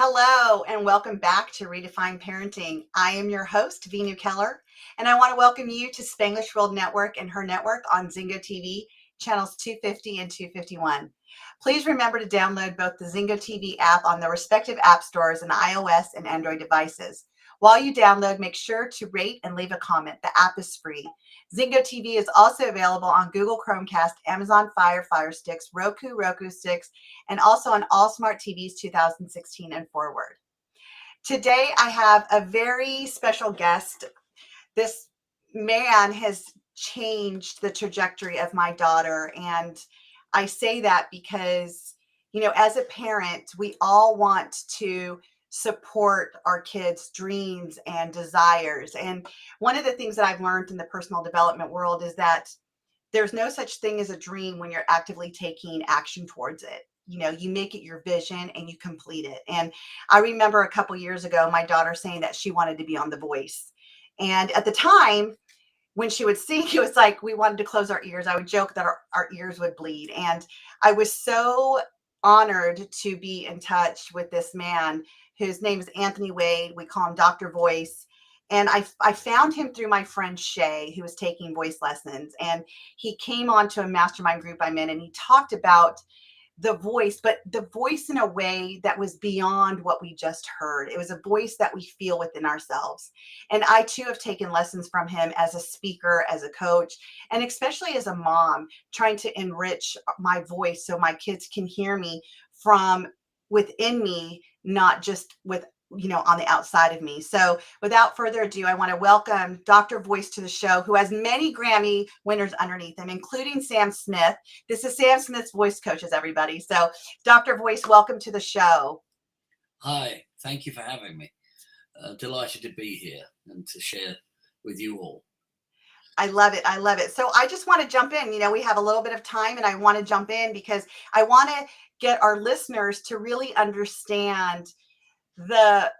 Hello, and welcome back to Redefine Parenting. I am your host, Veenu Keller, and I want to welcome you to Spanglish World Network and her network on Zingo TV, channels 250 and 251. Please remember to download both the Zingo TV app on the respective app stores and iOS and Android devices. While you download, make sure to rate and leave a comment. The app is free. Zingo TV is also available on Google Chromecast, Amazon Fire Sticks, Roku Sticks, and also on all smart TVs 2016 and forward. Today, I have a very special guest. This man has changed the trajectory of my daughter. And I say that because, as a parent, we all want to support our kids' dreams and desires. And one of the things that I've learned in the personal development world is that there's no such thing as a dream when you're actively taking action towards it. You make it your vision and you complete it. And I remember a couple years ago, my daughter saying that she wanted to be on The Voice. And at the time, when she would sing, it was like we wanted to close our ears. I would joke that our ears would bleed. And I was so honored to be in touch with this man whose name is Anthony Wade. We call him Dr. Voice. And I found him through my friend Shay, who was taking voice lessons. And he came on to a mastermind group I'm in, and he talked about the voice, but the voice in a way that was beyond what we just heard. It was a voice that we feel within ourselves. And I too have taken lessons from him as a speaker, as a coach, and especially as a mom, trying to enrich my voice so my kids can hear me from within me, not just on the outside of me. So without further ado, I want to welcome Dr. Voice to the show, who has many Grammy winners underneath him, including Sam Smith. This is Sam Smith's voice coaches, everybody. So Dr. Voice, welcome to the show. Hi, thank you for having me. Delighted to be here and to share with you all. I love it. I love it. So I just want to jump in. We have a little bit of time, and I want to jump in because I want to get our listeners to really understand the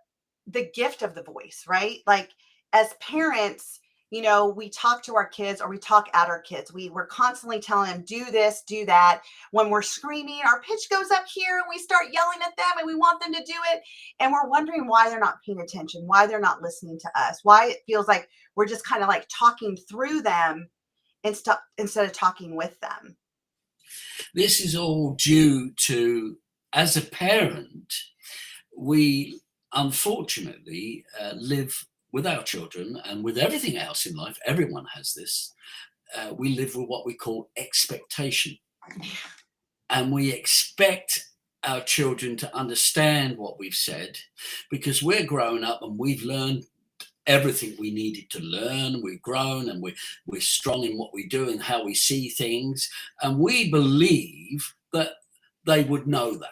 gift of the voice, right? Like as parents, we talk to our kids or we talk at our kids. We're constantly telling them, do this, do that. When we're screaming, our pitch goes up here and we start yelling at them and we want them to do it. And we're wondering why they're not paying attention, why they're not listening to us, why it feels like we're just kind of like talking through them instead of talking with them. This is all due to, as a parent, we unfortunately live with our children and with everything else in life. Everyone has this. We live with what we call expectation. And we expect our children to understand what we've said because we're grown up and we've learned everything we needed to learn. We've grown and we're strong in what we do and how we see things. And we believe that they would know that.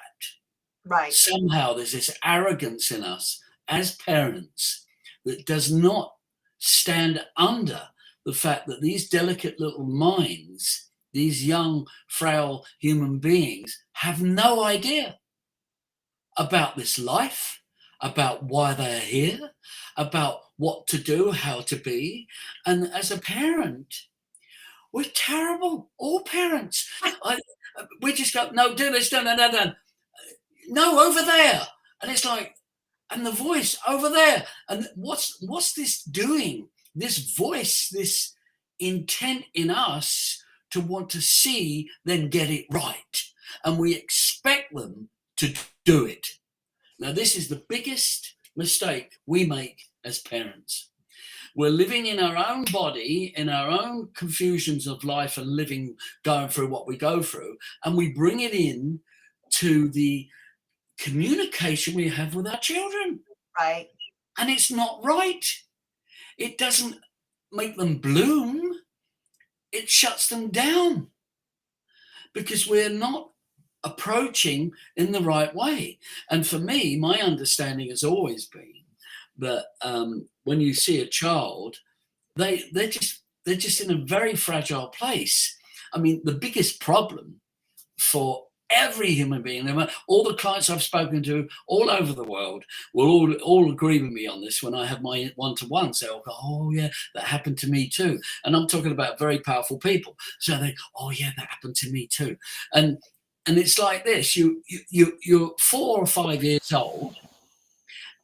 Right. Somehow there's this arrogance in us as parents that does not stand under the fact that these delicate little minds, these young, frail human beings, have no idea about this life, about why they're here, about what to do, how to be. And as a parent, we're terrible. All parents. We just go, no, do this, no. No, over there. And it's like, and the voice over there. And what's this doing? This voice, this intent in us to want to see, then get it right. And we expect them to do it. Now, this is the biggest mistake we make as parents. We're living in our own body, in our own confusions of life and living, going through what we go through. And we bring it in to the communication we have with our children. Right. And it's not right. It doesn't make them bloom. It shuts them down because we're not approaching in the right way. And for me, my understanding has always been that when you see a child, they're just in a very fragile place. I mean, the biggest problem for every human being, all the clients I've spoken to all over the world will all agree with me on this. When I have my one-to-ones, they'll go, oh yeah, that happened to me too. And I'm talking about very powerful people. So they, oh yeah, that happened to me too. And it's like this, you're 4 or 5 years old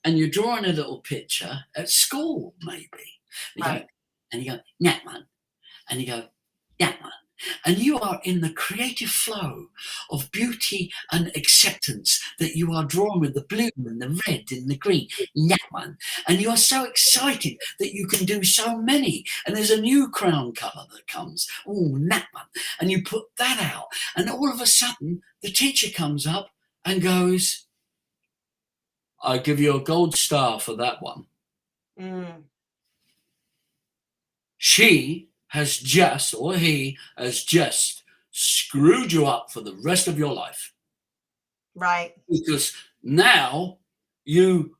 and you're drawing a little picture at school, maybe. Right. And you go, that one. And you go, that one. And you are in the creative flow of beauty and acceptance that you are drawn with the blue and the red and the green, that one. And you are so excited that you can do so many. And there's a new crown colour that comes, oh, that one. And you put that out. And all of a sudden, the teacher comes up and goes, I give you a gold star for that one. Mm. She has just, or he has just screwed you up for the rest of your life. Right. Because now you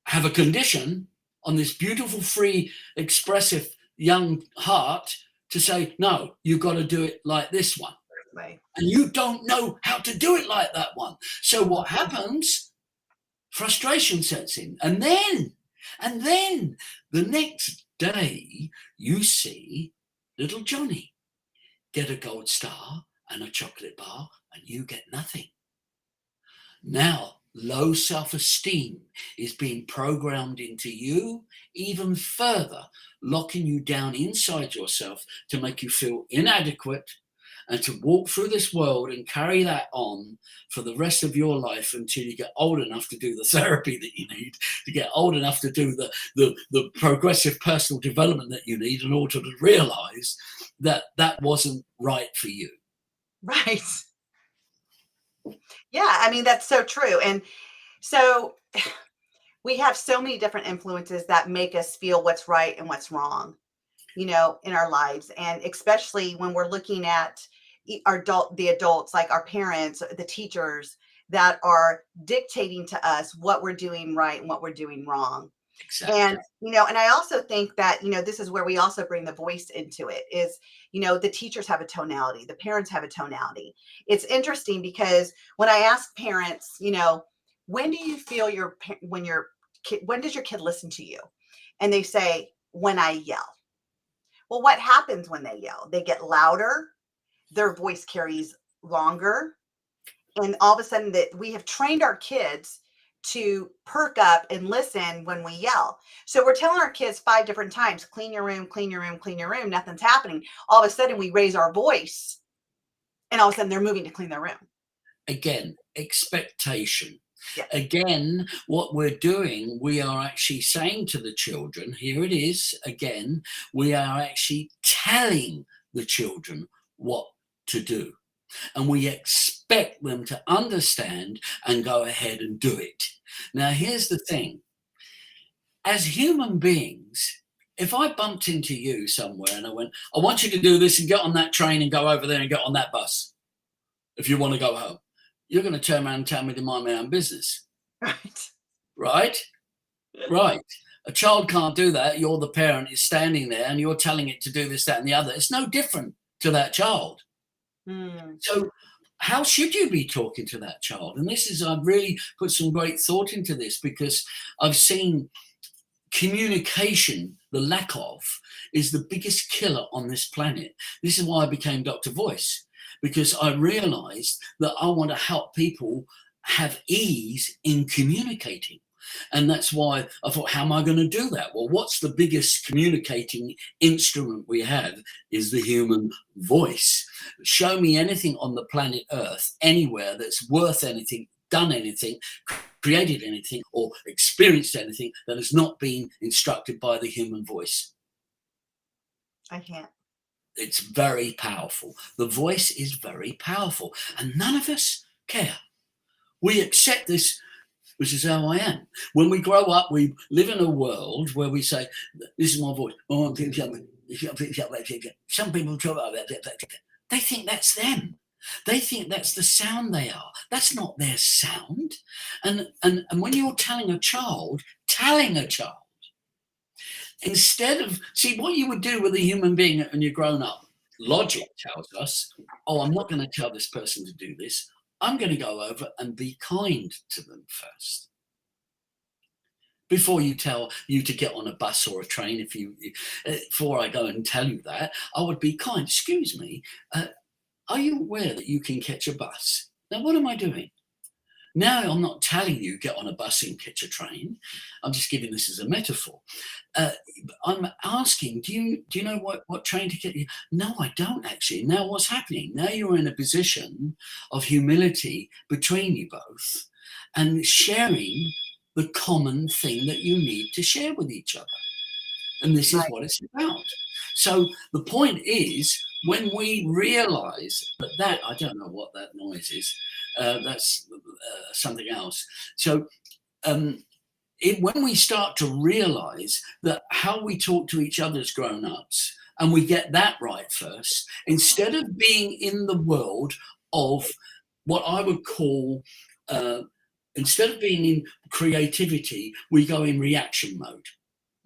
have a condition on this beautiful, free, expressive young heart to say, no, you've got to do it like this one. Right. And you don't know how to do it like that one. So what happens? Frustration sets in. And then the next day you see little Johnny get a gold star and a chocolate bar, and you get nothing. Now, low self-esteem is being programmed into you even further, locking you down inside yourself to make you feel inadequate and to walk through this world and carry that on for the rest of your life until you get old enough to do the therapy that you need, to get old enough to do the progressive personal development that you need in order to realize that that wasn't right for you. Right. Yeah, I mean, that's so true. And so we have so many different influences that make us feel what's right and what's wrong, in our lives. And especially when we're looking at the adults, like our parents, the teachers that are dictating to us what we're doing right and what we're doing wrong. And, Exactly. and I also think that, this is where we also bring the voice into it is, the teachers have a tonality, the parents have a tonality. It's interesting because when I ask parents, when do you feel when does your kid listen to you? And they say, when I yell. Well, what happens when they yell? They get louder, their voice carries longer, and all of a sudden that we have trained our kids to perk up and listen when we yell. So we're telling our kids 5 different times, clean your room, clean your room, clean your room. Nothing's happening. All of a sudden we raise our voice and all of a sudden they're moving to clean their room. Again, expectation. Yeah. Again, what we're doing, we are actually saying to the children, here it is again, we are actually telling the children what to do. And we expect them to understand and go ahead and do it. Now, here's the thing. As human beings, if I bumped into you somewhere and I went, I want you to do this and get on that train and go over there and get on that bus if you want to go home, you're going to turn around and tell me to mind my own business. Right. Right? Right. A child can't do that. You're the parent, is standing there and you're telling it to do this, that, and the other. It's no different to that child. Mm. So how should you be talking to that child? And I've really put some great thought into this because I've seen communication, the lack of, is the biggest killer on this planet. This is why I became Dr. Voice, because I realized that I want to help people have ease in communicating. And that's why I thought, how am I going to do that? Well, what's the biggest communicating instrument we have is the human voice. Show me anything on the planet Earth, anywhere that's worth anything, done anything, created anything, or experienced anything that has not been instructed by the human voice. I can't. It's very powerful. The voice is very powerful, and none of us care. We accept this, which is how I am. When we grow up, we live in a world where we say, this is my voice. Oh, some people talk about that. They think that's them. They think that's the sound they are. That's not their sound. And when you're telling a child, instead of, see, what you would do with a human being when you're grown up, logic tells us, oh, I'm not going to tell this person to do this. I'm going to go over and be kind to them first. Before you tell you to get on a bus or a train, before I go and tell you that, I would be kind. Excuse me, are you aware that you can catch a bus? Now, what am I doing? Now, I'm not telling you get on a bus and catch a train. I'm just giving this as a metaphor. Uh, I'm asking, do you know what train to get? No, I don't actually. Now, what's happening? Now you're in a position of humility between you both and sharing the common thing that you need to share with each other. And this is Right. what it's about. So the point is, when we realize that I don't know what that noise is, that's something else. So when we start to realize that how we talk to each other as grown-ups, and we get that right first, instead of being in the world of what I would call, instead of being in creativity, we go in reaction mode.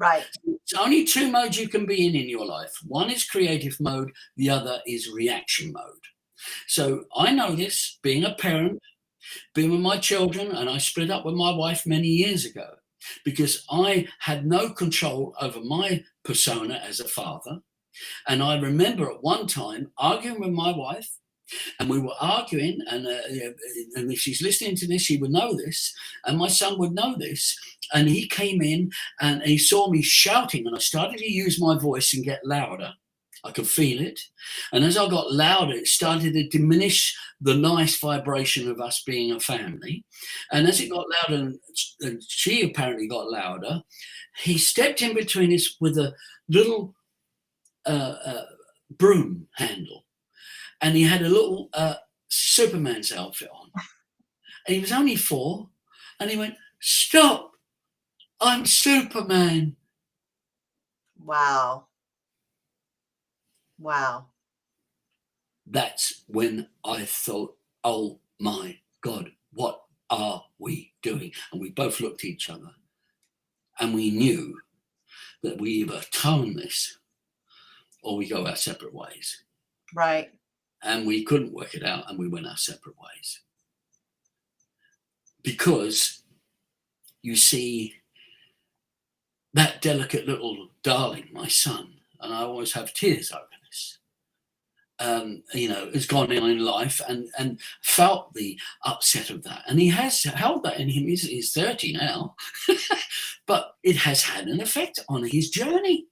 Right. There's only two modes you can be in your life. One is creative mode, the other is reaction mode. So I know this, being a parent, being with my children, and I split up with my wife many years ago because I had no control over my persona as a father. And I remember at one time arguing with my wife, and we were arguing, and if she's listening to this, she would know this, and my son would know this. And he came in and he saw me shouting, and I started to use my voice and get louder. I could feel it. And as I got louder, it started to diminish the nice vibration of us being a family. And as it got louder, and she apparently got louder, he stepped in between us with a little broom handle. And he had a little Superman's outfit on. And he was only 4. And he went, "Stop, I'm Superman." Wow. Wow. That's when I thought, oh my God, what are we doing? And we both looked at each other and we knew that we either tone this or we go our separate ways. Right. And we couldn't work it out and we went our separate ways. Because you see, that delicate little darling, my son, and I always have tears over this, has gone in life and felt the upset of that. And he has held that in him. He's 30 now, but it has had an effect on his journey.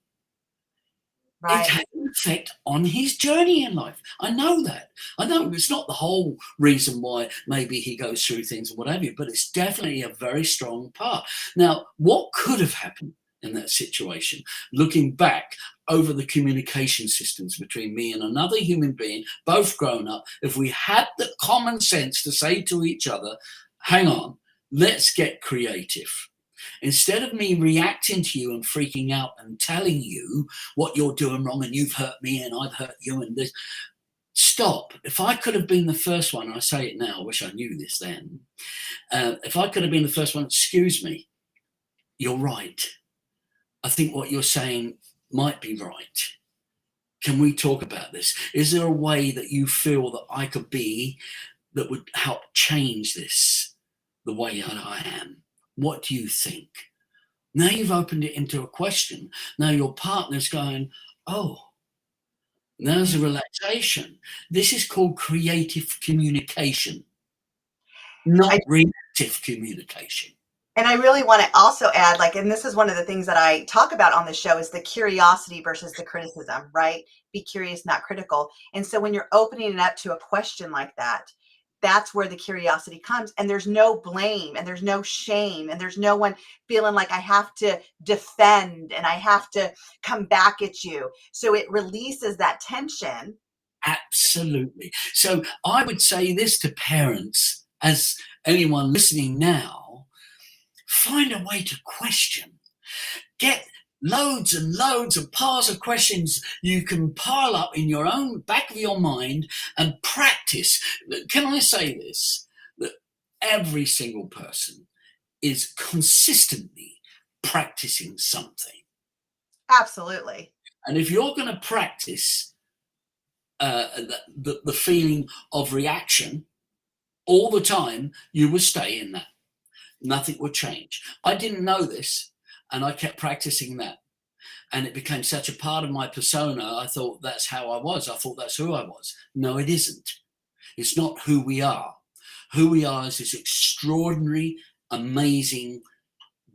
Right. It had an effect on his journey in life. I know that. I know it's not the whole reason why maybe he goes through things or whatever, but it's definitely a very strong part. Now, what could have happened in that situation, looking back over the communication systems between me and another human being, both grown up, if we had the common sense to say to each other, hang on, let's get creative. Instead of me reacting to you and freaking out and telling you what you're doing wrong and you've hurt me and I've hurt you and this, stop. If I could have been the first one, I say it now, I wish I knew this then. If I could have been the first one, excuse me, you're right. I think what you're saying might be right. Can we talk about this? Is there a way that you feel that I could be that would help change this the way that I am? What do you think? Now you've opened it into a question. Now your partner's going, oh, there's a relaxation. This is called creative communication, not reactive communication. And I really want to also add, and this is one of the things that I talk about on the show is the curiosity versus the criticism, right? Be curious, not critical. And so when you're opening it up to a question like that, that's where the curiosity comes. And there's no blame and there's no shame and there's no one feeling like I have to defend and I have to come back at you. So it releases that tension. Absolutely. So I would say this to parents, as anyone listening now, find a way to question. Get loads and loads of piles of questions you can pile up in your own back of your mind and practice. Can I say this? That every single person is consistently practicing something. Absolutely. And if you're going to practice the feeling of reaction all the time, you will stay in that. Nothing would change. I didn't know this, and I kept practicing that. And it became such a part of my persona, I thought that's how I was. I thought that's who I was. No, it isn't. It's not who we are. who we are as this extraordinary, amazing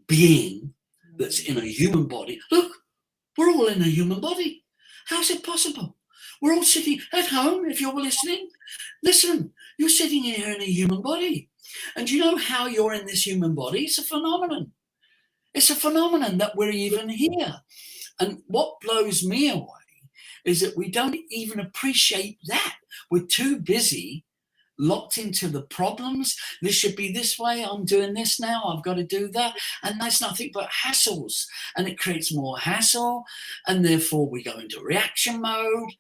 being that's in a human body. Look, we're all in a human body. How's it possible? We're all sitting at home, if you're listening. Listen, you're sitting here in a human body. And do you know how you're in this human body? It's a phenomenon. It's a phenomenon that we're even here. And what blows me away is that we don't even appreciate that. We're too busy, locked into the problems. This should be this way. I'm doing this now. I've got to do that. And that's nothing but hassles. And it creates more hassle. And therefore we go into reaction mode.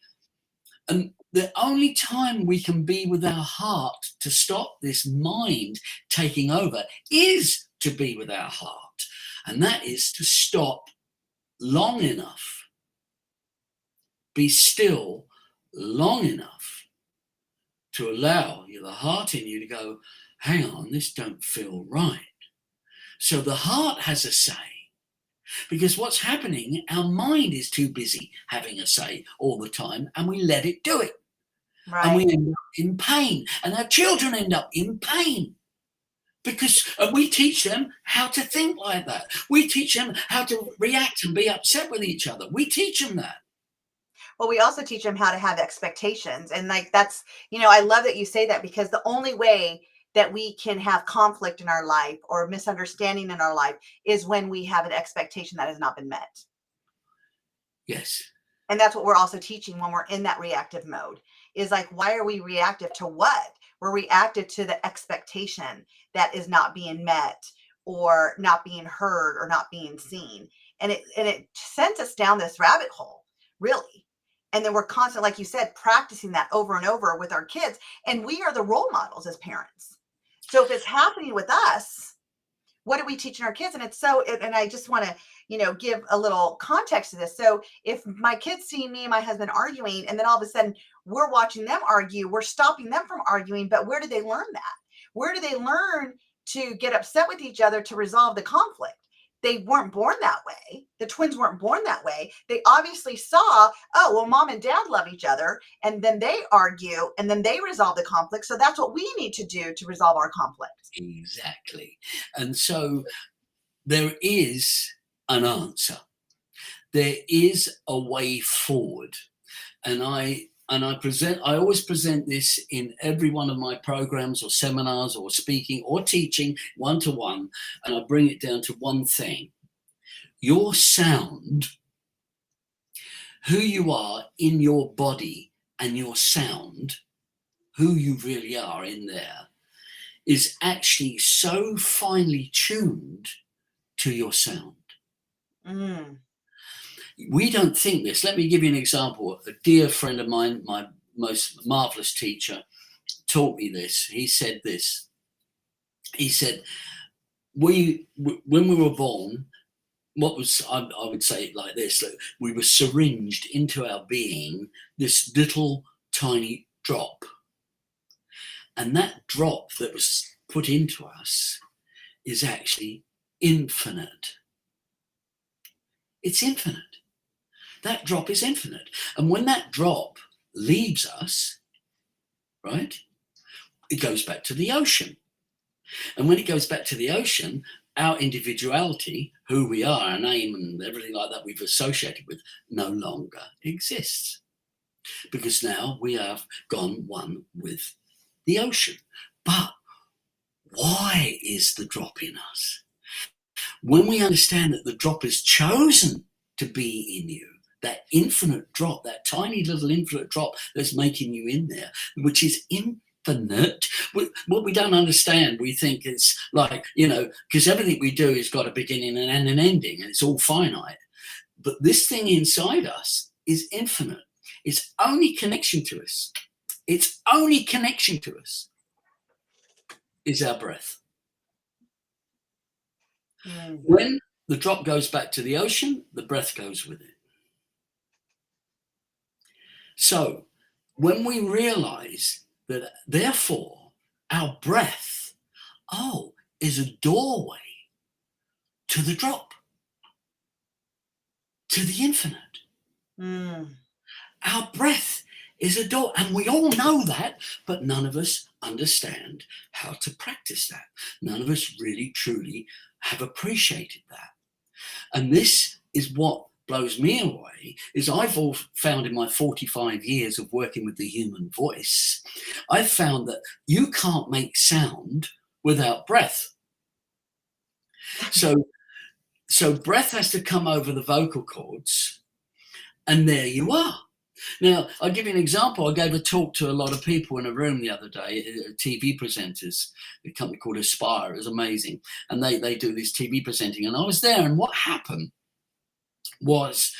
And the only time we can be with our heart to stop this mind taking over is to be with our heart. And that is to stop long enough, be still long enough to allow the heart in you to go, hang on, this don't feel right. So the heart has a say. Because what's happening, our mind is too busy having a say all the time, and we let it do it. Right. And we end up in pain, and our children end up in pain. Because we teach them how to think like that. We teach them how to react and be upset with each other. We teach them that. Well, we also teach them how to have expectations. And like, that's, I love that you say that, because the only way that we can have conflict in our life or misunderstanding in our life is when we have an expectation that has not been met. Yes. And that's what we're also teaching when we're in that reactive mode, is like, why are we reactive to what? We're reactive to the expectation that is not being met or not being heard or not being seen. And it sends us down this rabbit hole, really. And then we're constantly, like you said, practicing that over and over with our kids. And we are the role models as parents. So if it's happening with us, what are we teaching our kids? And it's so, and I just want to, give a little context to this. So if my kids see me and my husband arguing, and then all of a sudden we're watching them argue, we're stopping them from arguing. But where do they learn that? Where do they learn to get upset with each other to resolve the conflict? They weren't born that way. The twins weren't born that way. They obviously saw, oh, well, mom and dad love each other, and then they argue, and then they resolve the conflict. So that's what we need to do to resolve our conflict. Exactly. And so there is an answer. There is a way forward. And I always present this in every one of my programs or seminars or speaking or teaching one-to-one. And I bring it down to one thing. Your sound, who you are in your body and your sound, who you really are in there, is actually so finely tuned to your sound. Mm. We don't think this. Let me give you an example. A dear friend of mine, my most marvelous teacher, taught me this. He said this. He said, when we were born, I would say it like this, that we were syringed into our being this little tiny drop. And that drop that was put into us is actually infinite. It's infinite. That drop is infinite. And when that drop leaves us, right, it goes back to the ocean. And when it goes back to the ocean, our individuality, who we are, our name and everything like that we've associated with, no longer exists. Because now we have gone one with the ocean. But why is the drop in us? When we understand that the drop is chosen to be in you, that infinite drop, that tiny little infinite drop that's making you in there, which is infinite. What we don't understand, we think it's like, because everything we do has got a beginning and an ending, and it's all finite. But this thing inside us is infinite. Its only connection to us, its only connection to us is our breath. Mm. When the drop goes back to the ocean, the breath goes with it. So when we realize that, therefore, our breath, is a doorway to the drop, to the infinite. Mm. Our breath is a door, and we all know that, but none of us understand how to practice that. None of us really, truly have appreciated that. And this is what blows me away, is I've all found in my 45 years of working with the human voice, I've found that you can't make sound without breath. So breath has to come over the vocal cords, and there you are. Now, I'll give you an example. I gave a talk to a lot of people in a room the other day, TV presenters, a company called H.E.R. It was amazing. And they do this TV presenting. And I was there, and what happened was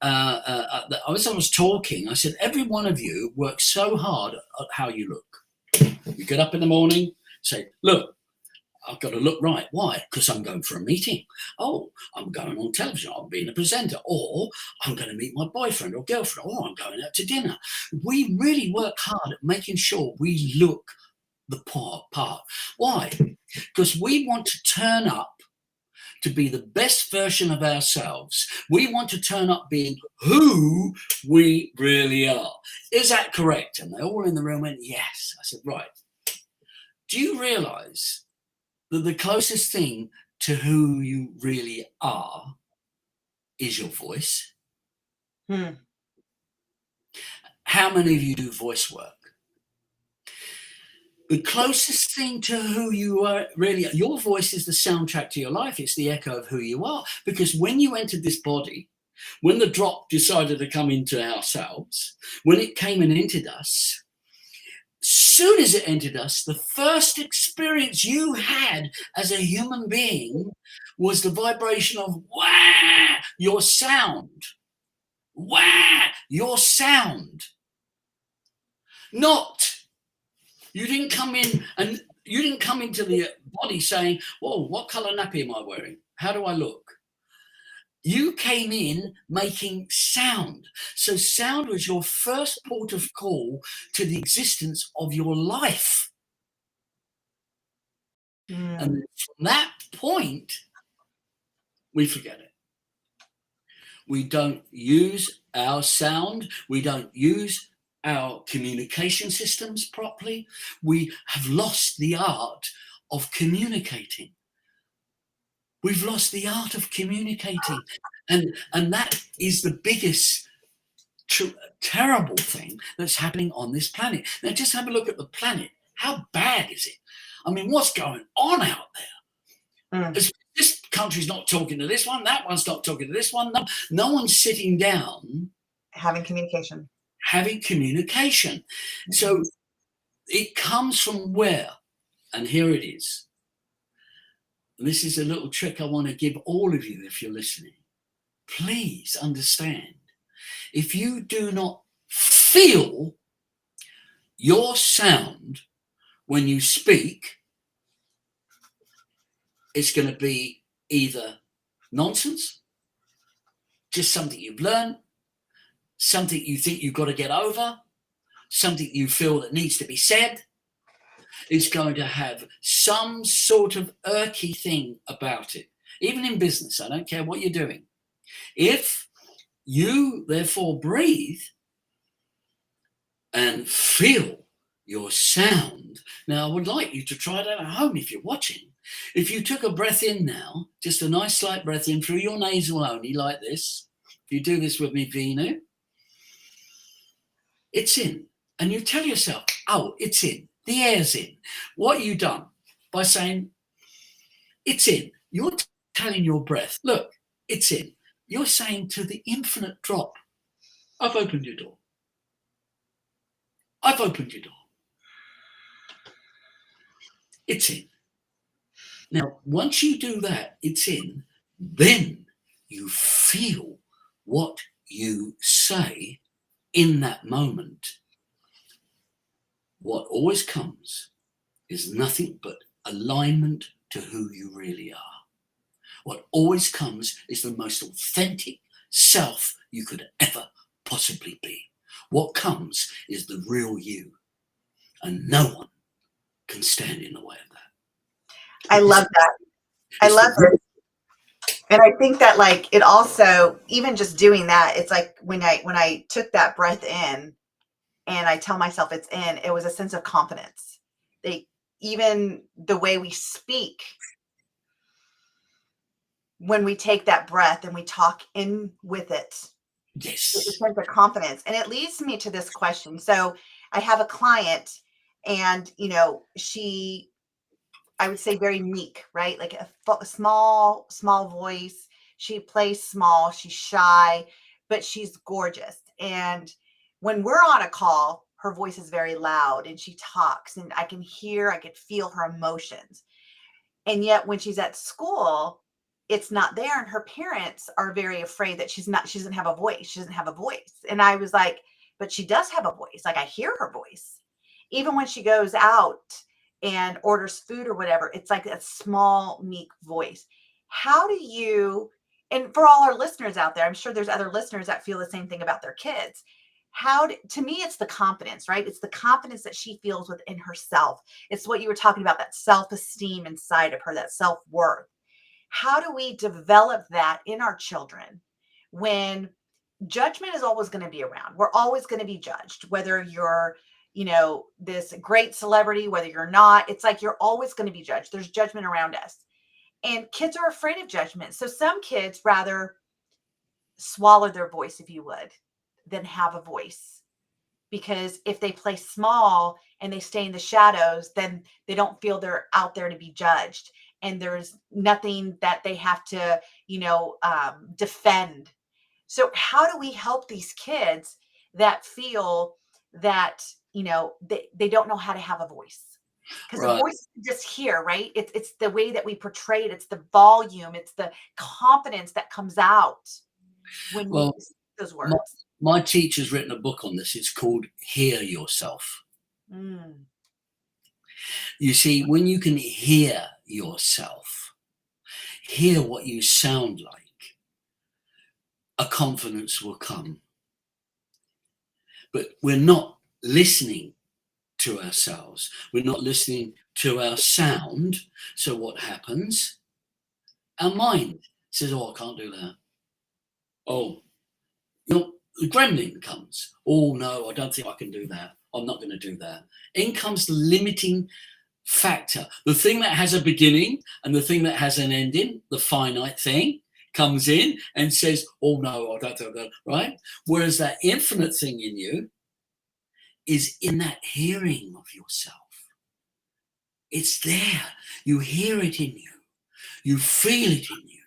I was talking, I said, every one of you works so hard at how you look. You get up in the morning, say, look, I've got to look right. Why? Because I'm going for a meeting. Oh, I'm going on television. I'm being a presenter. Or I'm going to meet my boyfriend or girlfriend. Or I'm going out to dinner. We really work hard at making sure we look the part. Why? Because we want to turn up to be the best version of ourselves. We want to turn up being who we really are. Is that correct? And they all in the room went, yes. I said, right. Do you realize that the closest thing to who you really are is your voice? How many of you do voice work? The closest thing to who you are really, your voice is the soundtrack to your life. It's the echo of who you are. Because when you entered this body, when the drop decided to come into ourselves, when it came and entered us, soon as it entered us, the first experience you had as a human being was the vibration of wah, your sound. Wah, your sound. Not, you didn't come in and you didn't come into the body saying, whoa, what color nappy am I wearing? How do I look? You came in making sound. So sound was your first port of call to the existence of your life. And from that point, we forget it. We don't use our sound. We don't use our communication systems properly. We have lost the art of communicating. We've lost the art of communicating. And that is the biggest terrible thing that's happening on this planet. Now, just have a look at the planet. How bad is it? I mean, what's going on out there? This country's not talking to this one. That one's not talking to this one. No one's sitting down. Having communication. So it comes from where? And here it is. This is a little trick I want to give all of you if you're listening. Please understand. If you do not feel your sound when you speak, it's going to be either nonsense, just something you've learned, something you think you've got to get over, something you feel that needs to be said. It's going to have some sort of irky thing about it. Even in business, I don't care what you're doing. If you therefore breathe and feel your sound. Now, I would like you to try that at home if you're watching. If you took a breath in now, just a nice slight breath in through your nasal only, like this. If you do this with me, Veenu, it's in. And you tell yourself, oh, it's in. The air's in. What you done by saying, it's in. You're telling your breath, look, it's in. You're saying to the infinite drop, I've opened your door. I've opened your door. It's in. Now, once you do that, it's in, then you feel what you say in that moment. What always comes is nothing but alignment to who you really are. What always comes is the most authentic self you could ever possibly be. What comes is the real you, and no one can stand in the way of that. I love that. I love it. And I think that, like, it also, even just doing that, it's like when I took that breath in, and I tell myself it's in, it was a sense of confidence. They, even the way we speak, when we take that breath and we talk in with it, it's a Yes. sense of confidence. And it leads me to this question. So I have a client, and, she, I would say, very meek, right? Like a small voice. She plays small, she's shy, but she's gorgeous. And when we're on a call, her voice is very loud and she talks, and I could feel her emotions. And yet when she's at school, it's not there. And her parents are very afraid that she doesn't have a voice. She doesn't have a voice. And I was like, but she does have a voice. Like, I hear her voice. Even when she goes out and orders food or whatever, it's like a small, meek voice. How do you, and for all our listeners out there, I'm sure there's other listeners that feel the same thing about their kids. To me, it's the confidence, right? It's the confidence that she feels within herself. It's what you were talking about, that self-esteem inside of her, that self-worth. How do we develop that in our children when judgment is always going to be around? We're always going to be judged, whether you're, this great celebrity, whether you're not. It's like you're always going to be judged. There's judgment around us. And kids are afraid of judgment. So some kids rather swallow their voice, if you would, than have a voice. Because if they play small and they stay in the shadows, then they don't feel they're out there to be judged. And there's nothing that they have to, defend. So how do we help these kids that feel that, they don't know how to have a voice? Because a Right. voice is just here, right? It's the way that we portray it. It's the volume. It's the confidence that comes out when we Well, speak those my, words. my teacher's written a book on this. It's called Hear Yourself. Mm. You see, when you can hear yourself, hear what you sound like, a confidence will come. But we're not listening to ourselves. We're not listening to our sound. So what happens? Our mind says, oh, I can't do that. Oh, the gremlin comes. Oh, no, I don't think I can do that. I'm not going to do that. In comes the limiting factor. The thing that has a beginning and the thing that has an ending, the finite thing, comes in and says, oh, no, I don't think that, right? Whereas that infinite thing in you is in that hearing of yourself. It's there. You hear it in you. You feel it in you.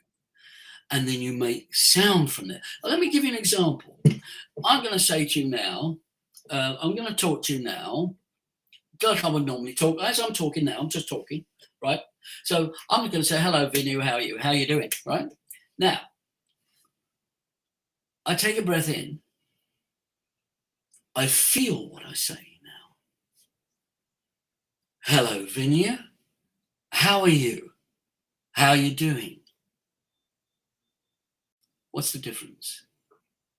And then you make sound from there. Let me give you an example. I'm going to say to you now, I'm going to talk to you now, like I would normally talk. As I'm talking now, I'm just talking, right? So I'm going to say, hello, Veenu, how are you? How are you doing, right? Now, I take a breath in. I feel what I say now. Hello, Veenu. How are you? How are you doing? What's the difference?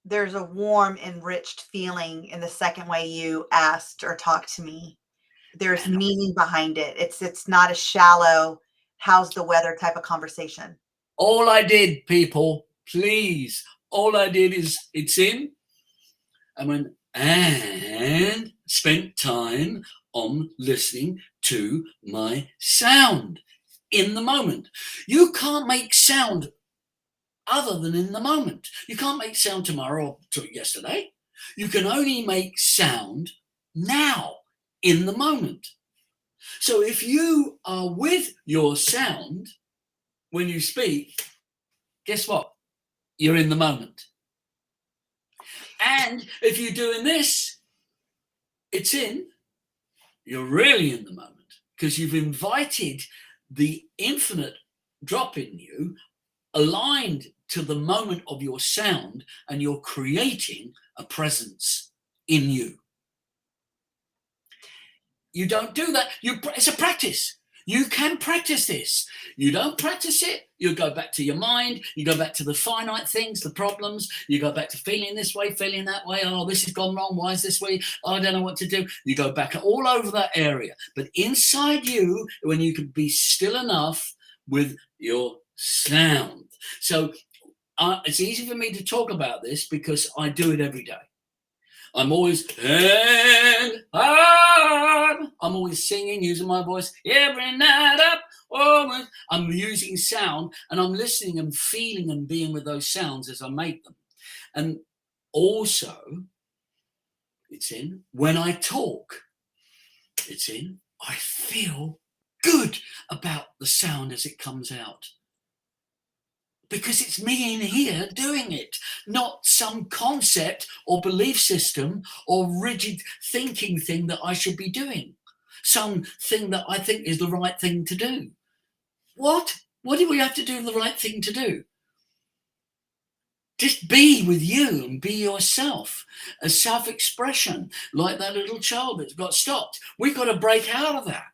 There's a warm, enriched feeling in the second way you asked or talked to me. There's And meaning behind it. It's not a shallow, how's the weather type of conversation. all I did, people, please, all I did is it's in. I went and spent time on listening to my sound in the moment. You can't make sound other than in the moment. You can't make sound tomorrow or yesterday. You can only make sound now in the moment. So if you are with your sound when you speak, guess what? You're in the moment. And if you're doing this, it's in, you're really in the moment because you've invited the infinite drop in you aligned to the moment of your sound, and you're creating a presence in you. You don't do that. It's a practice. You can practice this. You don't practice it, you go back to your mind, you go back to the finite things, the problems, you go back to feeling this way, feeling that way. Oh, this has gone wrong. Why is this way? Oh, I don't know what to do. You go back all over that area. But inside you, when you can be still enough with your sound. So it's easy for me to talk about this because I do it every day. I'm always, and I'm always singing, using my voice every night up. Oh, I'm using sound and I'm listening and feeling and being with those sounds as I make them. And also, it's in when I talk, it's in, I feel good about the sound as it comes out. Because it's me in here doing it, not some concept or belief system or rigid thinking thing that I should be doing. Something that I think is the right thing to do. What? What do we have to do the right thing to do? Just be with you and be yourself. A self-expression, like that little child that got stopped. We've got to break out of that.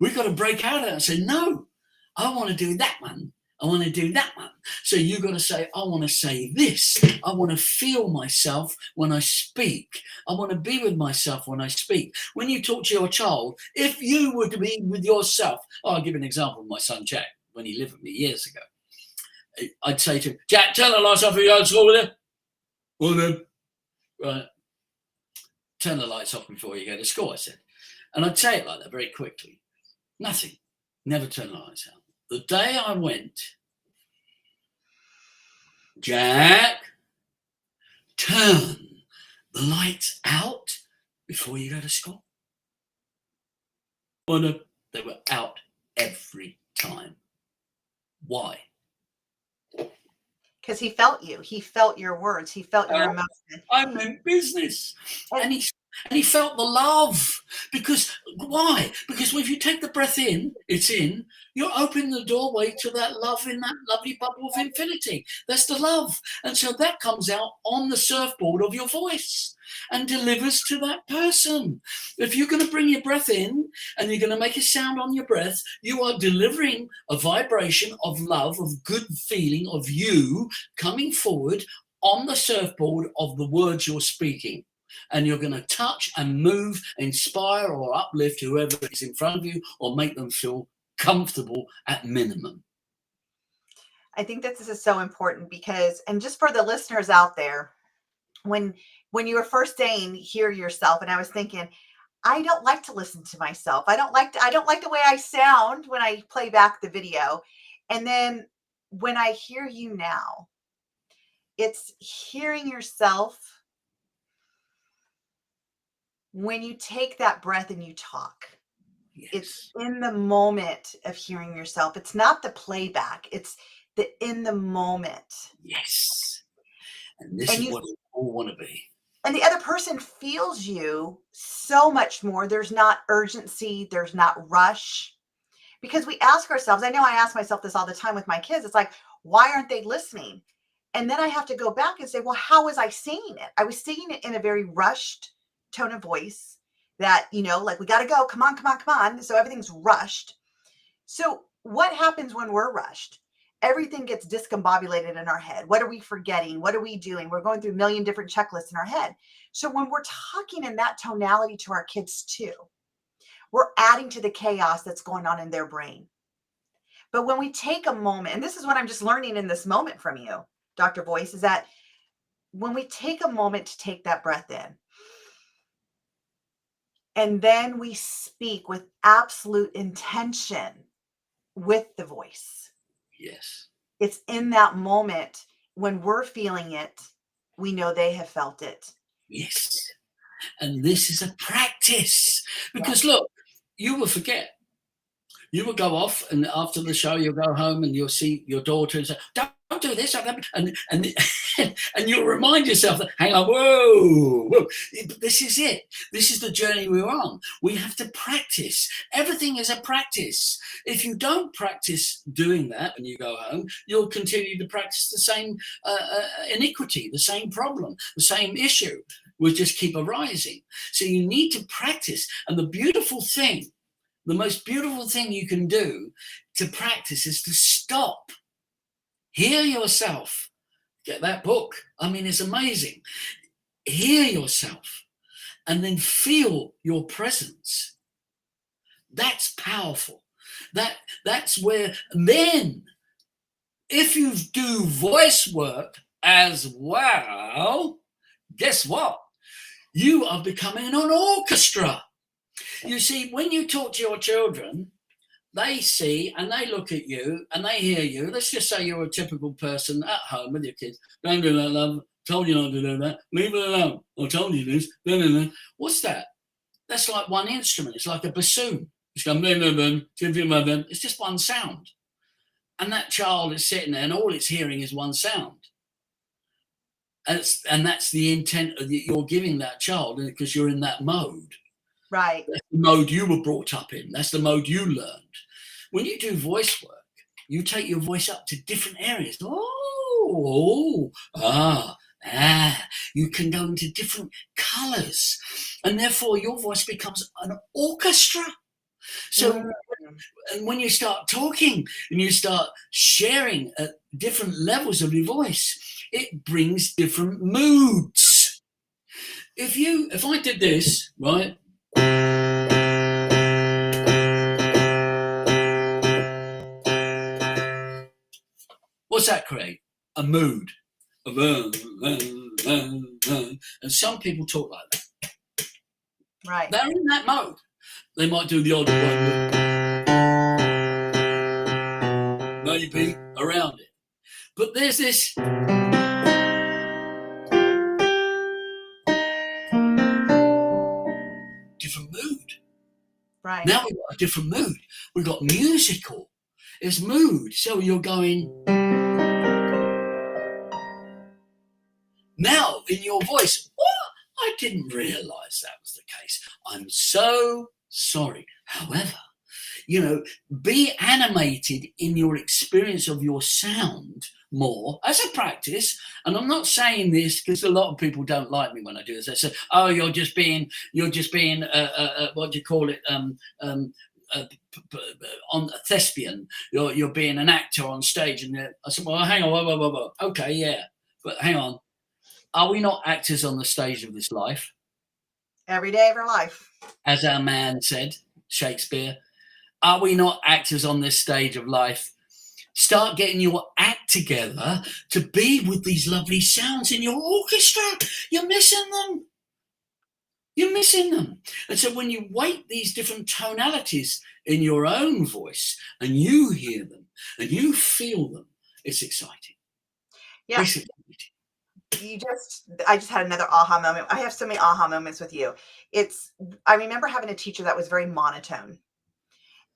We've got to break out of it and say, no, I want to do that one. I want to do that one. So you've got to say, I want to say this. I want to feel myself when I speak. I want to be with myself when I speak. When you talk to your child, if you were to be with yourself, I'll give an example of my son Jack when he lived with me years ago. I'd say to him, Jack, turn the lights off if you go to school with him. Well then, right. Turn the lights off before you go to school, I said. And I'd say it like that very quickly. Nothing. Never turn the lights out. The day I went, Jack, turn the lights out before you go to school. Oh no, they were out every time. Why? Because he felt you. He felt your words. He felt your emotion. I meant business. And he felt the love. Because why? Because if you take the breath in, it's in, you're opening the doorway to that love in that lovely bubble of infinity. That's the love. And so that comes out on the surfboard of your voice and delivers to that person. If you're going to bring your breath in and you're going to make a sound on your breath, you are delivering a vibration of love, of good feeling, of you coming forward on the surfboard of the words you're speaking. And you're going to touch and move, inspire or uplift whoever is in front of you or make them feel comfortable at minimum. I think that this is so important because, and just for the listeners out there, when you were first saying hear yourself, and I was thinking, I don't like to listen to myself. I don't like the way I sound when I play back the video. And then when I hear you now, it's hearing yourself when you take that breath and you talk. Yes. It's in the moment of hearing yourself. It's not the playback. It's the in the moment. Yes. And this is what we all want to be. And the other person feels you so much more. There's not urgency. There's not rush. Because we ask ourselves, I know I ask myself this all the time with my kids. It's like, why aren't they listening? And then I have to go back and say, well, how was I saying it? I was saying it in a very rushed tone of voice that, like, we got to go. Come on, come on, come on. So everything's rushed. So what happens when we're rushed? Everything gets discombobulated in our head. What are we forgetting? What are we doing? We're going through a million different checklists in our head. So when we're talking in that tonality to our kids too, we're adding to the chaos that's going on in their brain. But when we take a moment, and this is what I'm just learning in this moment from you, Dr. Voice, is that when we take a moment to take that breath in, and then we speak with absolute intention with the voice. Yes. It's in that moment when we're feeling it, we know they have felt it. Yes. And this is a practice. Because look, you will forget. You will go off, and after the show, you'll go home and you'll see your daughter and say, don't do this. And and you'll remind yourself that, hang on, whoa. This is it. This is the journey we're on. We have to practice. Everything is a practice. If you don't practice doing that when you go home, you'll continue to practice the same iniquity, the same problem, the same issue will just keep arising. So you need to practice. And the most beautiful thing you can do to practice is to stop. Hear yourself. Get that book. I mean, it's amazing. Hear yourself and then feel your presence. That's powerful. That's where, then, if you do voice work as well, guess what? You are becoming an orchestra. You see, when you talk to your children, they see and they look at you and they hear you. Let's just say you're a typical person at home with your kids. Don't do that, love. Told you not to do that. Leave it alone. I told you this. What's that? That's like one instrument. It's like a bassoon. It's going, it's just one sound. And that child is sitting there and all it's hearing is one sound. And that's the intent that you're giving that child because you're in that mode. Right. That's the mode you were brought up in. That's the mode you learned. When you do voice work, you take your voice up to different areas. You can go into different colors. And therefore, your voice becomes an orchestra. So and when you start talking and you start sharing at different levels of your voice, it brings different moods. If I did this, right? What's that create? A mood. And some people talk like that. Right. They're in that mode. They might do the odd one, maybe around it. But there's this different mood. Right. Now we've got a different mood. We've got musical. It's mood. So you're going. Now in your voice, what? I didn't realize that was the case. I'm so sorry. However, be animated in your experience of your sound more as a practice. And I'm not saying this because a lot of people don't like me when I do this. They say, "Oh, you're just being, what do you call it? On a thespian. You're being an actor on stage." And I said, "Well, hang on, whoa. Okay, yeah, but hang on. Are we not actors on the stage of this life? Every day of our life." As our man said, Shakespeare. Are we not actors on this stage of life? Start getting your act together to be with these lovely sounds in your orchestra. You're missing them. You're missing them. And so when you weight these different tonalities in your own voice and you hear them and you feel them, it's exciting. Yeah. It's exciting. I just had another aha moment. I have so many aha moments with you. I remember having a teacher that was very monotone.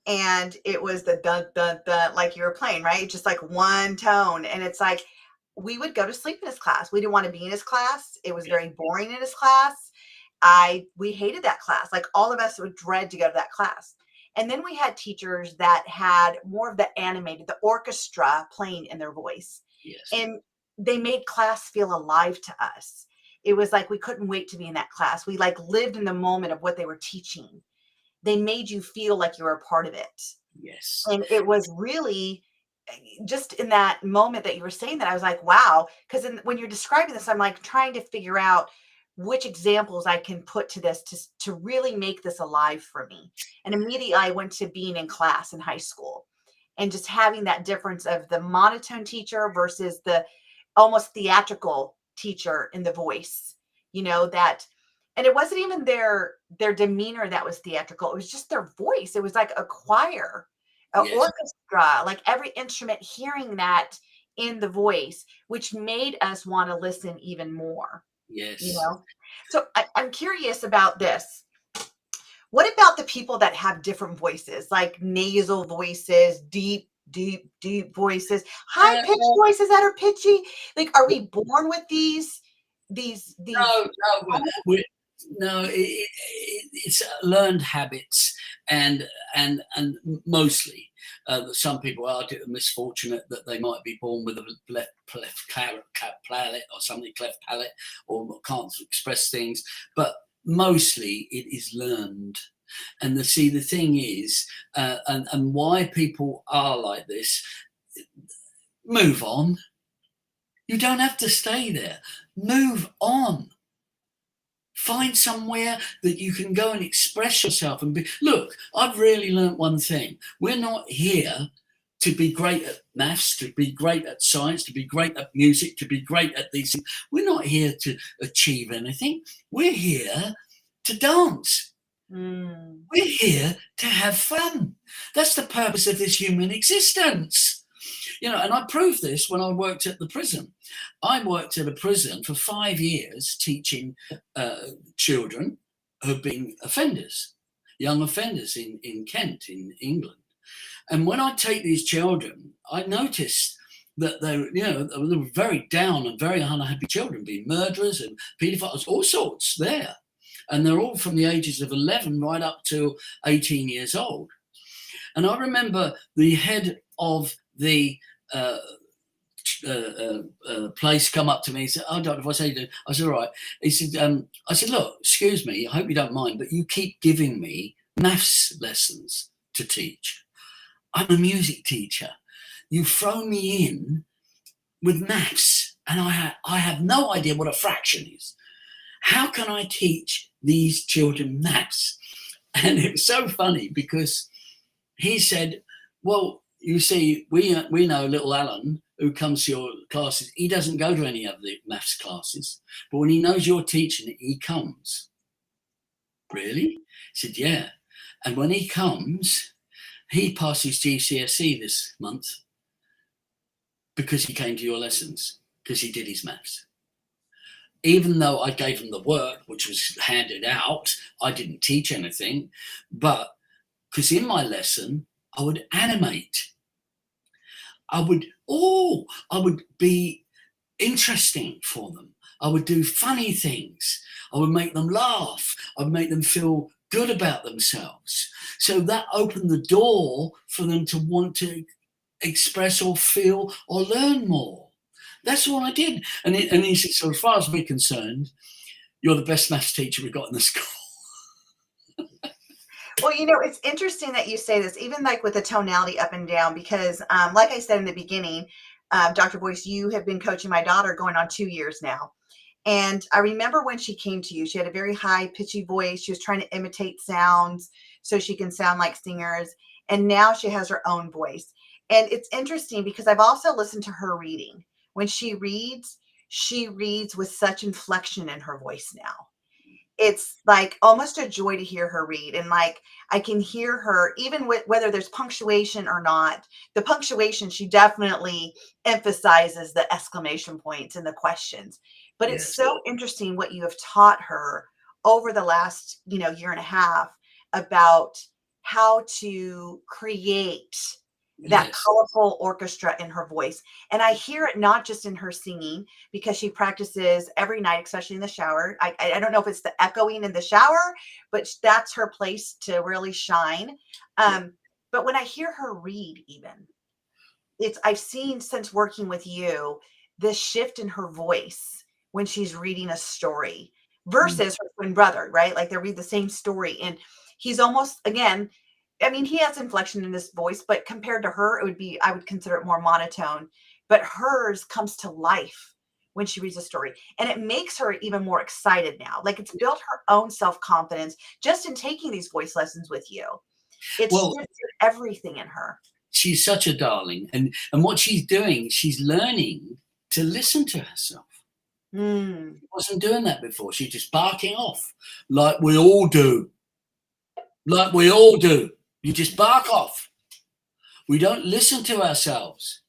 And it was the dun, dun, dun, like you were playing, right? Just like one tone. And it's like, we would go to sleep in his class. We didn't want to be in his class. It was very boring in his class. We hated that class. Like all of us would dread to go to that class. And then we had teachers that had more of the animated, the orchestra playing in their voice. Yes. And they made class feel alive to us. It was like we couldn't wait to be in that class. We like lived in the moment of what they were teaching. They made you feel like you were a part of it. Yes. And it was really just in that moment that you were saying that, I was like, wow. Because when you're describing this, I'm like trying to figure out which examples I can put to this to really make this alive for me. And immediately I went to being in class in high school and just having that difference of the monotone teacher versus the almost theatrical teacher in the voice, that. And it wasn't even their demeanor that was theatrical. It was just their voice. It was like a choir, an orchestra, like every instrument, hearing that in the voice, which made us want to listen even more. Yes. So I'm curious about this. What about the people that have different voices, like nasal voices, deep voices, high pitched voices that are pitchy? Like, are we born with these? No, it's learned habits, and mostly some people are misfortunate that they might be born with a cleft palate or something, cleft palate, or can't express things, but mostly it is learned. And the thing is, and why people are like this, move on. You don't have to stay there. Move on. Find somewhere that you can go and express yourself and be. Look, I've really learned one thing. We're not here to be great at maths, to be great at science, to be great at music, to be great at these things. We're not here to achieve anything. We're here to dance. Mm. We're here to have fun. That's the purpose of this human existence. You know, and I proved this when I worked at the prison. I worked at a prison for 5 years teaching children who've been offenders, young offenders in Kent, in England. And when I take these children, I noticed that they were very down and very unhappy children, being murderers and paedophiles, all sorts there. And they're all from the ages of 11 right up to 18 years old. And I remember the head of the place come up to me and said, "Oh, Doctor, what's how you doing?" I said, "All right." He said, I said, "Look, excuse me, I hope you don't mind, but you keep giving me maths lessons to teach. I'm a music teacher. You throw me in with maths, and I have no idea what a fraction is. How can I teach these children maths?" And it was so funny because he said, "Well, you see, we know little Alan who comes to your classes. He doesn't go to any of the maths classes, but when he knows you're teaching it, he comes." "Really?" He said, "Yeah. And when he comes, he passes GCSE this month because he came to your lessons, because he did his maths. Even though I gave him the work, which was handed out, I didn't teach anything, but because in my lesson, I would animate. I would be interesting for them. I would do funny things. I would make them laugh. I would make them feel good about themselves. So that opened the door for them to want to express or feel or learn more. That's all I did." And he said, "So as far as we're concerned, you're the best maths teacher we've got in the school." Well, it's interesting that you say this, even like with the tonality up and down, because like I said in the beginning, Dr. Boyce, you have been coaching my daughter going on 2 years now. And I remember when she came to you, she had a very high pitchy voice. She was trying to imitate sounds so she can sound like singers. And now she has her own voice. And it's interesting because I've also listened to her reading. When she reads with such inflection in her voice now. It's like almost a joy to hear her read. And like I can hear her, even with whether there's punctuation or not, the punctuation, she definitely emphasizes the exclamation points and the questions. But it's Yes. so interesting what you have taught her over the last, year and a half about how to create that Yes. colorful orchestra in her voice. And I hear it not just in her singing, because she practices every night, especially in the shower. I don't know if it's the echoing in the shower, but that's her place to really shine. But when I hear her read, even I've seen since working with you this shift in her voice when she's reading a story Mm. versus her twin brother, right? Like they read the same story, and he's almost again. I mean, he has inflection in his voice, but compared to her, I would consider it more monotone. But hers comes to life when she reads a story, and it makes her even more excited now. Like it's built her own self confidence just in taking these voice lessons with you. It's Well, shifted everything in her. she's such a darling, and what she's doing, she's learning to listen to herself. Mm. She wasn't doing that before. She's just barking off like we all do. Like we all do. You just bark off. We don't listen to ourselves.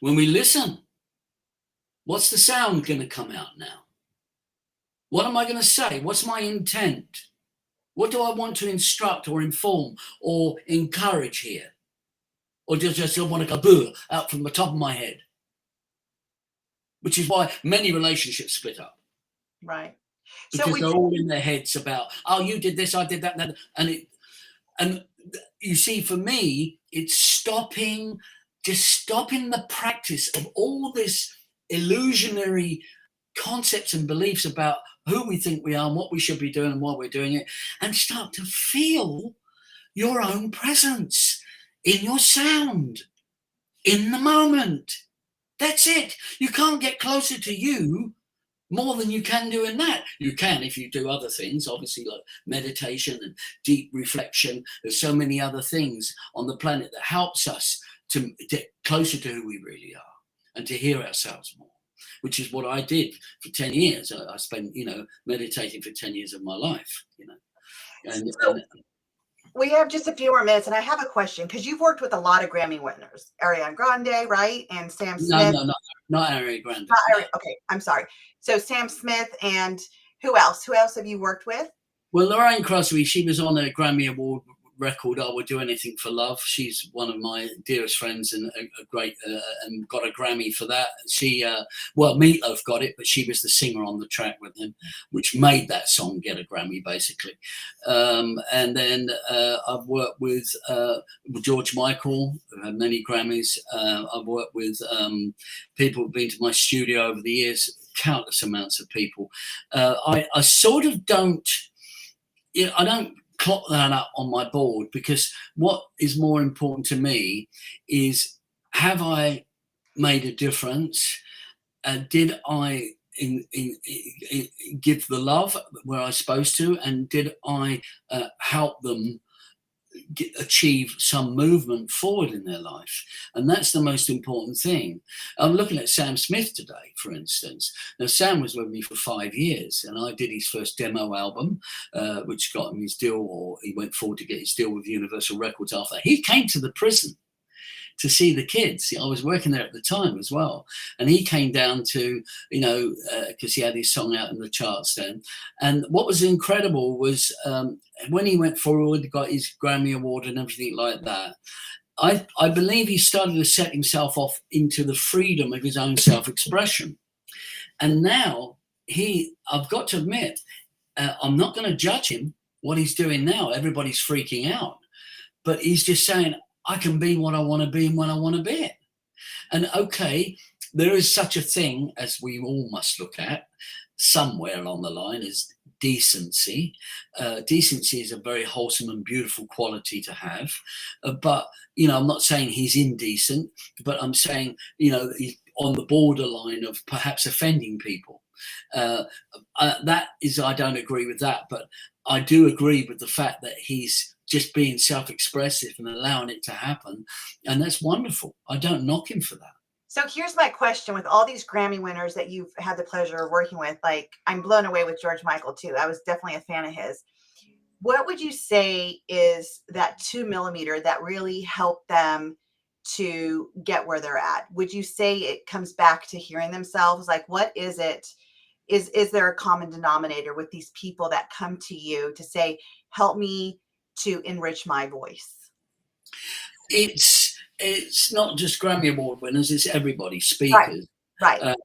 When we listen, what's the sound going to come out now? What am I going to say? What's my intent? What do I want to instruct or inform or encourage here? Or just want to go out from the top of my head? Which is why many relationships split up. Right. So Because we they're all in their heads about, oh, you did this, I did that, and you see, for me, it's stopping the practice of all this illusionary concepts and beliefs about who we think we are and what we should be doing and why we're doing it, and start to feel your own presence in your sound, in the moment. That's it. You can't get closer to you more than you can do in that. You can if you do other things, obviously, like meditation and deep reflection. There's so many other things on the planet that helps us to get closer to who we really are and to hear ourselves more, which is what I did for 10 years. I spent, meditating for 10 years of my life, So we have just a few more minutes, and I have a question, because you've worked with a lot of Grammy winners, Ariana Grande, right? And Sam Smith. No, not Ariana Grande. Okay, I'm sorry. So Sam Smith, and who else? Who else have you worked with? Well, Lorraine Crosby, she was on a Grammy Award record, I Would Do Anything for Love. She's one of my dearest friends and a great, and got a Grammy for that. She, Meatloaf got it, but she was the singer on the track with him, which made that song get a Grammy, basically. And then I've worked with George Michael, who had many Grammys. I've worked with people who've been to my studio over the years, countless amounts of people. I sort of don't, I don't clock that up on my board, because what is more important to me is, have I made a difference? Did I give the love where I was supposed to? And did I help them achieve some movement forward in their life? And that's the most important thing. I'm looking at Sam Smith today, for instance. Now, Sam was with me for 5 years, and I did his first demo album, which got him his deal, or he went forward to get his deal with Universal Records after. He came to the prison to see the kids. I was working there at the time as well. And he came down to, because he had his song out in the charts then. And what was incredible was when he went forward, got his Grammy Award and everything like that, I believe he started to set himself off into the freedom of his own self-expression. And now I've got to admit, I'm not going to judge him, what he's doing now. Everybody's freaking out. But he's just saying, I can be what I want to be and when I want to be it. And okay, there is such a thing, as we all must look at somewhere along the line, is decency. Decency is a very wholesome and beautiful quality to have. But, I'm not saying he's indecent, but I'm saying, he's on the borderline of perhaps offending people. That is, I don't agree with that, but I do agree with the fact that he's just being self-expressive and allowing it to happen. And that's wonderful. I don't knock him for that. So here's my question: with all these Grammy winners that you've had the pleasure of working with, like, I'm blown away with George Michael too. I was definitely a fan of his. What would you say is that 2mm that really helped them to get where they're at? Would you say it comes back to hearing themselves? Like, what is it? Is there a common denominator with these people that come to you to say, help me to enrich my voice? It's not just Grammy Award winners, it's everybody, speakers. Right.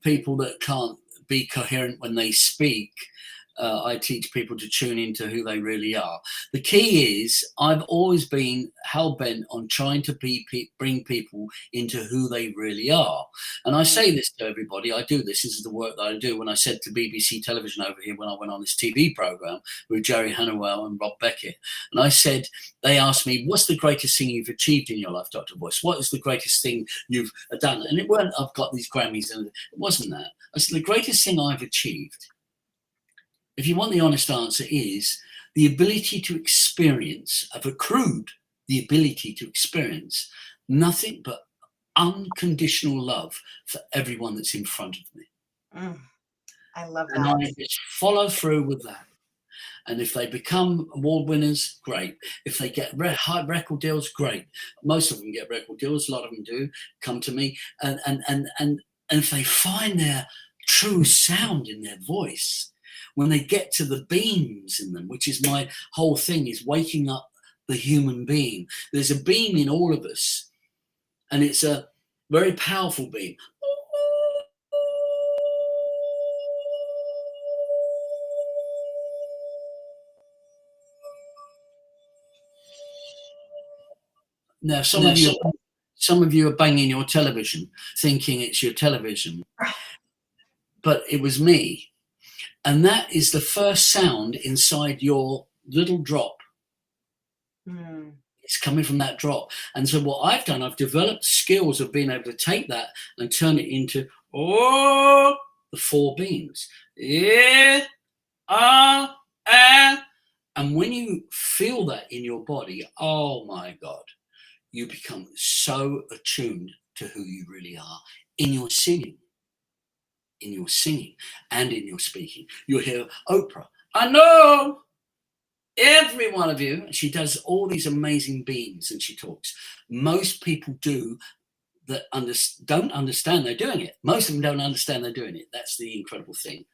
People that can't be coherent when they speak. I teach people to tune into who they really are. The key is, I've always been hell-bent on trying to bring people into who they really are. And I say this to everybody. I do this. This is the work that I do. When I said to BBC Television over here, when I went on this TV program with Jerry Hannawell and Rob Beckett, and I said, they asked me, what's the greatest thing you've achieved in your life, Dr. Voice? What is the greatest thing you've done? And it weren't, I've got these Grammys, and it wasn't that. I said, the greatest thing I've achieved, if you want the honest answer, is the ability to experience, I've accrued the ability to experience nothing but unconditional love for everyone that's in front of me. I love that. And I just follow through with that. And if they become award winners, great. If they get high record deals, great. Most of them get record deals. A lot of them do come to me. And if they find their true sound in their voice, when they get to the beams in them, which is my whole thing, is waking up the human being. There's a beam in all of us, and it's a very powerful beam. Now, some of you are banging your television, thinking it's your television, but it was me. And that is the first sound inside your little drop. It's coming from that drop. And so what I've done, I've developed skills of being able to take that and turn it into, oh, the four beams. Yeah, ah, ah. And when you feel that in your body, oh my God, you become so attuned to who you really are in your singing, and in your speaking. You'll hear Oprah, I know every one of you. She does all these amazing beams and she talks. Most people that don't understand they're doing it. Most of them don't understand they're doing it. That's the incredible thing.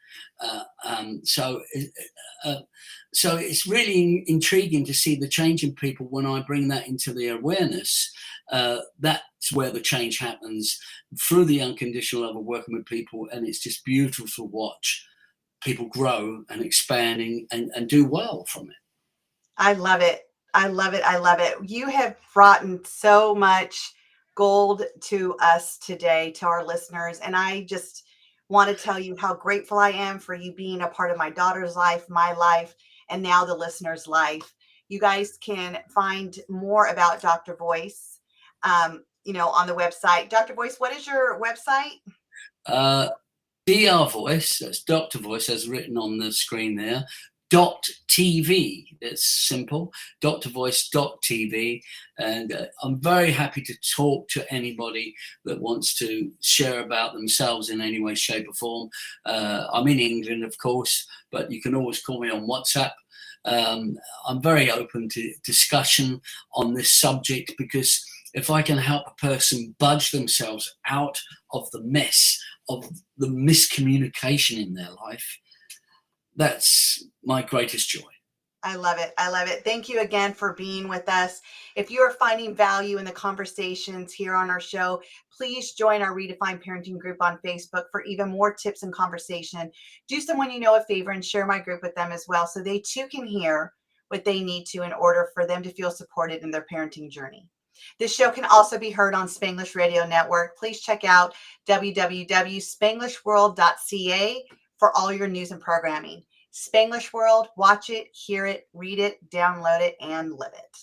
So it's really intriguing to see the change in people when I bring that into their awareness. That's where the change happens through the unconditional love of working with people, and it's just beautiful to watch people grow and expanding and do well from it. I love it. I love it. I love it. You have brought in so much gold to us today, to our listeners. And I just want to tell you how grateful I am for you being a part of my daughter's life, my life, and now the listener's life. You guys can find more about Dr. Voice, on the website. Dr. Voice, what is your website? DR Voice, that's Dr. Voice, as written on the screen there. .tv, it's simple, drvoice.tv, and I'm very happy to talk to anybody that wants to share about themselves in any way, shape or form. I'm in England, of course, but you can always call me on WhatsApp. I'm very open to discussion on this subject, because if I can help a person budge themselves out of the mess of the miscommunication in their life, that's my greatest joy. I love it. I love it. Thank you again for being with us. If you are finding value in the conversations here on our show, please join our Redefine Parenting group on Facebook for even more tips and conversation. Do someone you know a favor and share my group with them as well, so they too can hear what they need to in order for them to feel supported in their parenting journey. This show can also be heard on Spanglish Radio Network. Please check out www.spanglishworld.ca for all your news and programming. Spanglish World, watch it, hear it, read it, download it, and live it.